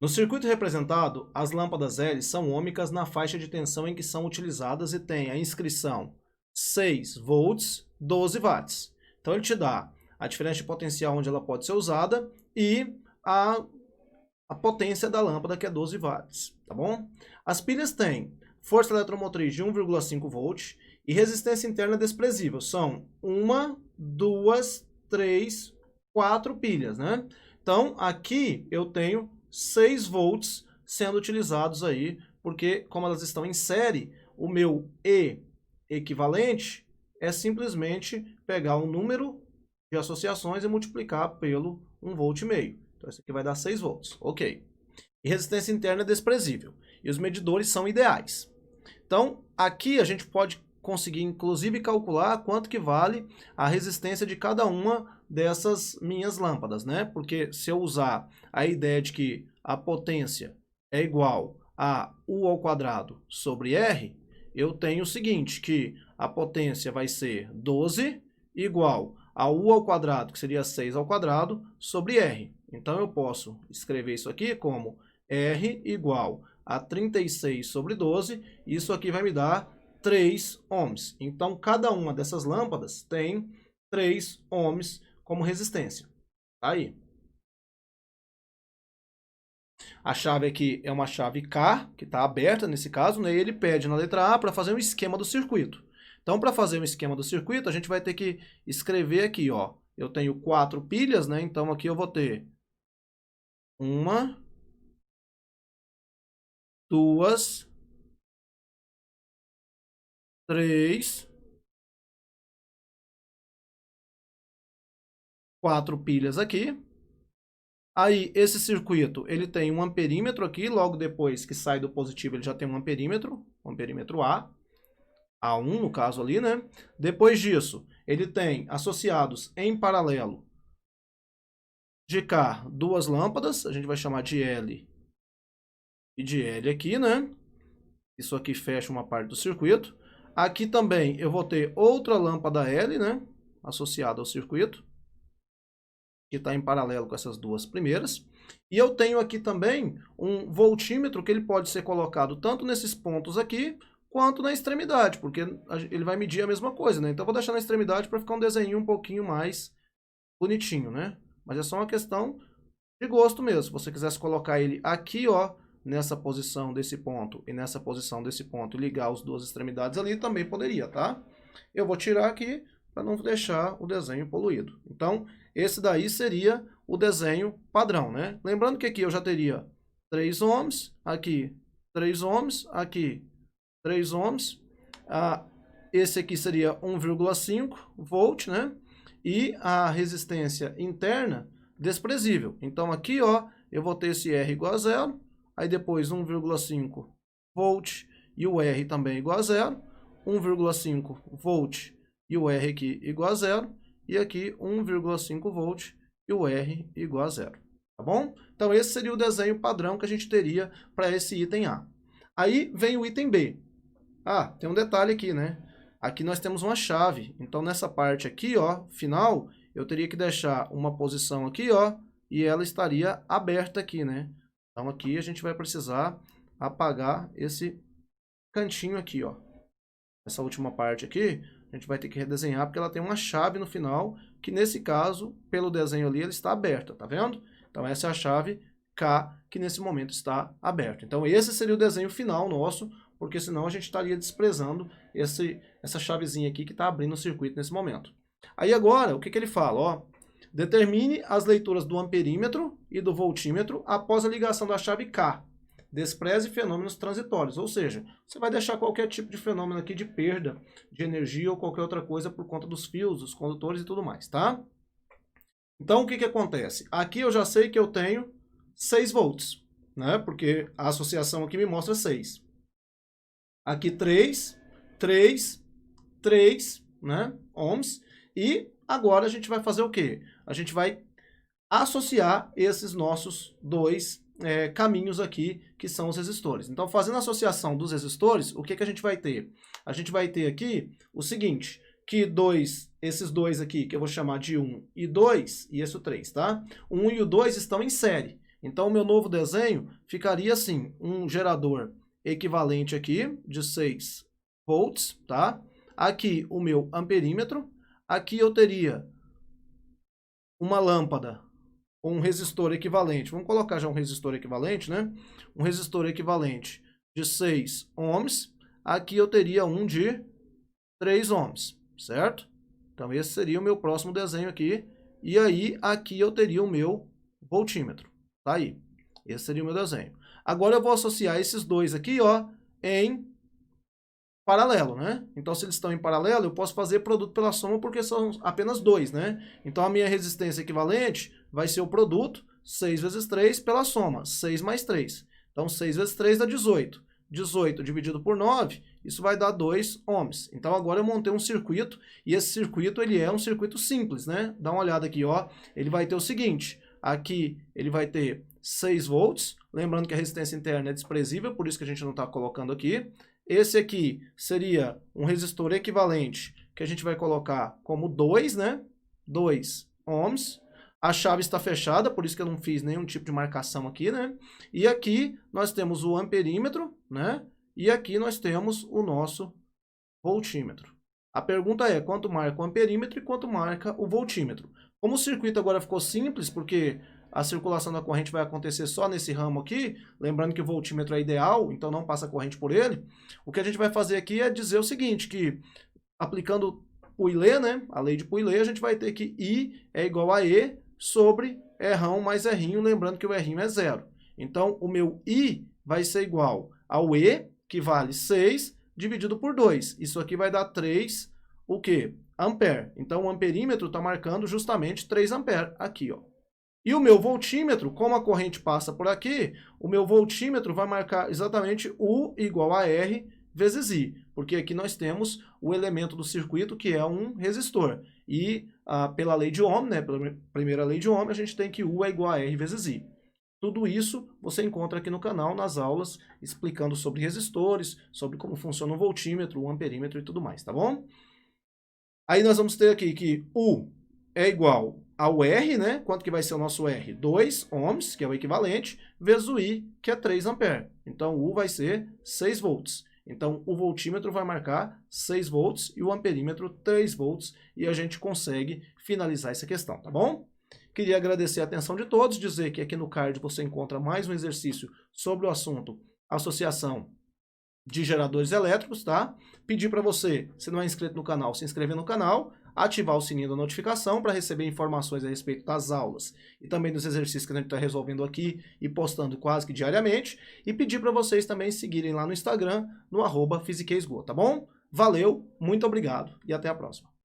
No circuito representado, as lâmpadas L são ômicas na faixa de tensão em que são utilizadas e tem a inscrição 6 volts, 12 watts. Então ele te dá a diferença de potencial onde ela pode ser usada e a potência da lâmpada, que é 12 watts, tá bom? As pilhas têm força eletromotriz de 1,5 volt e resistência interna desprezível. São 1, 2, 3, 4 pilhas, né? Então, aqui eu tenho 6 volts sendo utilizados aí, porque como elas estão em série, o meu E equivalente é simplesmente pegar o número de associações e multiplicar pelo 1,5 volt. Então, isso aqui vai dar 6 volts. Ok. E resistência interna é desprezível. E os medidores são ideais. Então, aqui a gente pode conseguir, inclusive, calcular quanto que vale a resistência de cada uma dessas minhas lâmpadas, né? Porque se eu usar a ideia de que a potência é igual a U ao quadrado sobre R, eu tenho o seguinte, que a potência vai ser 12 igual a U ao quadrado, que seria 6 ao quadrado, sobre R. Então, eu posso escrever isso aqui como R igual a 36 sobre 12, isso aqui vai me dar 3 ohms. Então, cada uma dessas lâmpadas tem 3 ohms como resistência. Aí. A chave aqui é uma chave K, que está aberta nesse caso, né? E ele pede na letra A para fazer um esquema do circuito. Então, para fazer um esquema do circuito, a gente vai ter que escrever aqui, ó. Eu tenho 4 pilhas, né? Então, aqui eu vou ter 1, 2, 3, 4 pilhas aqui. Aí, esse circuito, ele tem um amperímetro aqui, logo depois que sai do positivo, ele já tem um amperímetro A, A1 no caso ali, né? Depois disso, ele tem associados em paralelo de cá duas lâmpadas, a gente vai chamar de L e de L aqui, né? Isso aqui fecha uma parte do circuito. Aqui também eu vou ter outra lâmpada L, né? Associada ao circuito, que está em paralelo com essas duas primeiras. E eu tenho aqui também um voltímetro que ele pode ser colocado tanto nesses pontos aqui, quanto na extremidade, porque ele vai medir a mesma coisa, né? Então eu vou deixar na extremidade para ficar um desenho um pouquinho mais bonitinho, né? Mas é só uma questão de gosto mesmo. Se você quisesse colocar ele aqui, ó, nessa posição desse ponto e nessa posição desse ponto e ligar as duas extremidades ali, também poderia, tá? Eu vou tirar aqui para não deixar o desenho poluído. Então, esse daí seria o desenho padrão, né? Lembrando que aqui eu já teria 3 ohms, aqui 3 ohms, aqui 3 ohms. Esse aqui seria 1,5 volt, né? E a resistência interna desprezível. Então aqui, ó, eu vou ter esse R igual a zero, aí depois 1,5 volt e o R também igual a zero, 1,5 volt e o R aqui igual a zero, e aqui 1,5 volt e o R igual a zero. Tá bom? Então esse seria o desenho padrão que a gente teria para esse item A. Aí vem o item B. Tem um detalhe aqui, né? Aqui nós temos uma chave. Então nessa parte aqui, ó, final, eu teria que deixar uma posição aqui, ó, e ela estaria aberta aqui, né? Então aqui a gente vai precisar apagar esse cantinho aqui, ó. Essa última parte aqui, a gente vai ter que redesenhar porque ela tem uma chave no final, que nesse caso, pelo desenho ali, ela está aberta, tá vendo? Então essa é a chave K, que nesse momento está aberta. Então esse seria o desenho final nosso, porque senão a gente estaria desprezando essa chavezinha aqui que está abrindo o circuito nesse momento. Aí agora, o que ele fala? Ó, determine as leituras do amperímetro e do voltímetro após a ligação da chave K. Despreze fenômenos transitórios, ou seja, você vai deixar qualquer tipo de fenômeno aqui de perda de energia ou qualquer outra coisa por conta dos fios, dos condutores e tudo mais, tá? Então, o que acontece? Aqui eu já sei que eu tenho 6 volts, né? Porque a associação aqui me mostra 6. Aqui 3, 3, 3, né, ohms. E agora a gente vai fazer o quê? A gente vai associar esses nossos dois caminhos aqui, que são os resistores. Então, fazendo a associação dos resistores, o que a gente vai ter? A gente vai ter aqui o seguinte, que esses dois aqui, que eu vou chamar de 1 e 2, e esse o 3, tá? O 1 e o 2 estão em série. Então, o meu novo desenho ficaria assim, um gerador equivalente aqui de 6 volts, tá? Aqui o meu amperímetro, aqui eu teria uma lâmpada com um resistor equivalente, vamos colocar já um resistor equivalente, né? Um resistor equivalente de 6 ohms, aqui eu teria um de 3 ohms, certo? Então esse seria o meu próximo desenho aqui, e aí aqui eu teria o meu voltímetro, tá aí. Esse seria o meu desenho. Agora eu vou associar esses dois aqui, ó, em paralelo, né? Então, se eles estão em paralelo, eu posso fazer produto pela soma porque são apenas dois, né? Então, a minha resistência equivalente vai ser o produto 6 vezes 3 pela soma, 6 mais 3. Então, 6 vezes 3 dá 18. 18 dividido por 9, isso vai dar 2 ohms. Então, agora eu montei um circuito, e esse circuito, ele é um circuito simples, né? Dá uma olhada aqui, ó. Ele vai ter o seguinte, aqui ele vai ter 6 volts, lembrando que a resistência interna é desprezível, por isso que a gente não está colocando aqui. Esse aqui seria um resistor equivalente, que a gente vai colocar como 2, né? 2 ohms. A chave está fechada, por isso que eu não fiz nenhum tipo de marcação aqui, né? E aqui nós temos o amperímetro, né? E aqui nós temos o nosso voltímetro. A pergunta é, quanto marca o amperímetro e quanto marca o voltímetro? Como o circuito agora ficou simples, porque a circulação da corrente vai acontecer só nesse ramo aqui, lembrando que o voltímetro é ideal, então não passa corrente por ele, o que a gente vai fazer aqui é dizer o seguinte, que aplicando Pouillet, né, a lei de Pouillet, a gente vai ter que I é igual a E sobre Rão mais Rinho, lembrando que o Rinho é zero. Então, o meu I vai ser igual ao E, que vale 6, dividido por 2. Isso aqui vai dar 3, o quê? Ampere. Então, o amperímetro está marcando justamente 3 ampere aqui, ó. E o meu voltímetro, como a corrente passa por aqui, o meu voltímetro vai marcar exatamente U igual a R vezes I, porque aqui nós temos o elemento do circuito que é um resistor. E pela lei de Ohm, né, pela primeira lei de Ohm, a gente tem que U é igual a R vezes I. Tudo isso você encontra aqui no canal, nas aulas, explicando sobre resistores, sobre como funciona o voltímetro, o amperímetro e tudo mais, tá bom? Aí nós vamos ter aqui que U é igual ao R, né? Quanto que vai ser o nosso R? 2 ohms, que é o equivalente, vezes o I, que é 3 ampere. Então, U vai ser 6 volts. Então, o voltímetro vai marcar 6 volts e o amperímetro 3 volts. E a gente consegue finalizar essa questão, tá bom? Queria agradecer a atenção de todos, dizer que aqui no card você encontra mais um exercício sobre o assunto associação de geradores elétricos, tá? Pedir para você, se não é inscrito no canal, se inscrever no canal, ativar o sininho da notificação para receber informações a respeito das aulas e também dos exercícios que a gente está resolvendo aqui e postando quase que diariamente. E pedir para vocês também seguirem lá no Instagram, no @FisiqueisGo, tá bom? Valeu, muito obrigado e até a próxima.